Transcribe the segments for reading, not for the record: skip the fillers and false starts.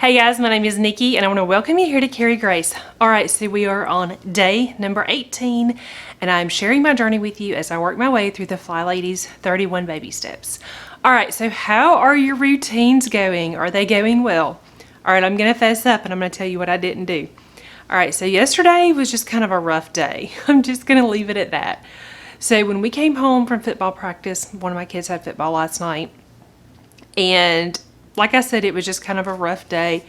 Hey guys, my name is Nikki and I want to welcome you here to Carry Grace. Alright, so we are on day number 18 and I'm sharing my journey with you as I work my way through the Flylady's 31 baby steps. Alright, so how are your routines going? Are they going well? Alright, I'm going to fess up and I'm going to tell you what I didn't do. Alright, so yesterday was just kind of a rough day. I'm just going to leave it at that. So when we came home from football practice, one of my kids had football last night, and like I said, it was just kind of a rough day.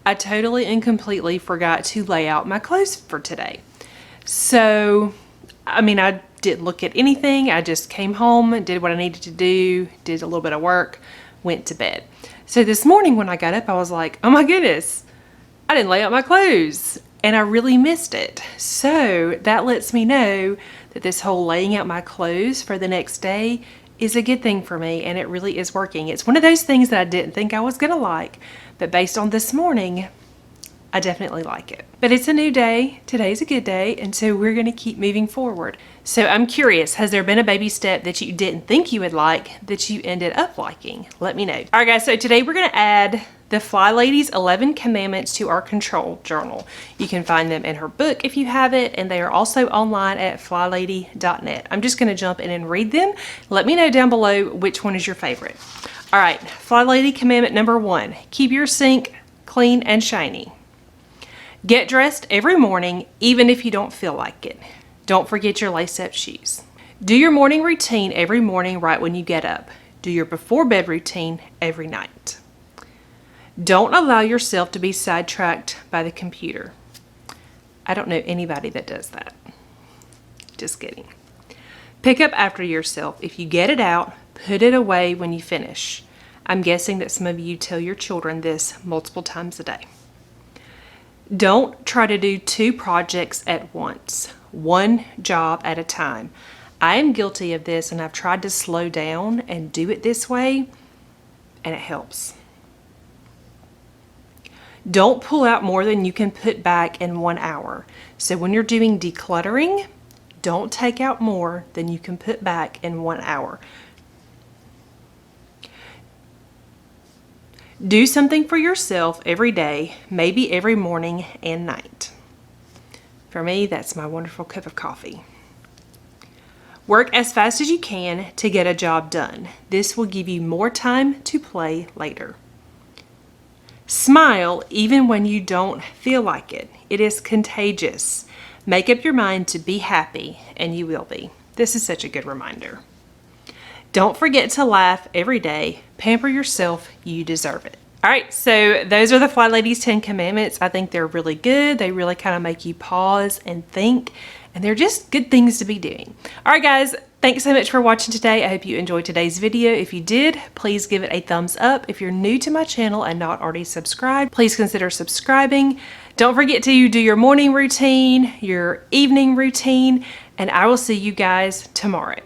I totally and completely forgot to lay out my clothes for today. So, I mean, I didn't look at anything. I just came home, did what I needed to do, did a little bit of work, went to bed. So this morning when I got up, I was like, oh my goodness, I didn't lay out my clothes. And I really missed it. So that lets me know that this whole laying out my clothes for the next day is a good thing for me, and it really is working. It's one of those things that I didn't think I was gonna like, but based on this morning, I definitely like it. But it's a new day, today's a good day, and so we're gonna keep moving forward. So I'm curious, has there been a baby step that you didn't think you would like that you ended up liking? Let me know. All right guys, so today we're gonna add the Flylady's 11 commandments to our control journal. You can find them in her book if you have it, and they are also online at flylady.net. I'm just gonna jump in and read them. Let me know down below which one is your favorite. All right, Flylady commandment number 1, keep your sink clean and shiny. Get dressed every morning, even if you don't feel like it. Don't forget your lace-up shoes. Do your morning routine every morning right when you get up. Do your before bed routine every night. Don't allow yourself to be sidetracked by the computer. I don't know anybody that does that. Just kidding. Pick up after yourself. If you get it out, put it away when you finish. I'm guessing that some of you tell your children this multiple times a day. Don't try to do 2 projects at once. One job at a time. I am guilty of this, and I've tried to slow down and do it this way, and it helps. Don't pull out more than you can put back in 1 hour. So when you're doing decluttering, don't take out more than you can put back in 1 hour. Do something for yourself every day, maybe every morning and night. For me, that's my wonderful cup of coffee. Work as fast as you can to get a job done. This will give you more time to play later. Smile even when you don't feel like it. It is contagious. Make up your mind to be happy, and you will be. This is such a good reminder. Don't forget to laugh every day. Pamper yourself. You deserve it. All right, so those are the Flylady's 10 commandments. I think they're really good. They really kind of make you pause and think, and they're just good things to be doing. All right, guys, thanks so much for watching today. I hope you enjoyed today's video. If you did, please give it a thumbs up. If you're new to my channel and not already subscribed, please consider subscribing. Don't forget to do your morning routine, your evening routine, and I will see you guys tomorrow.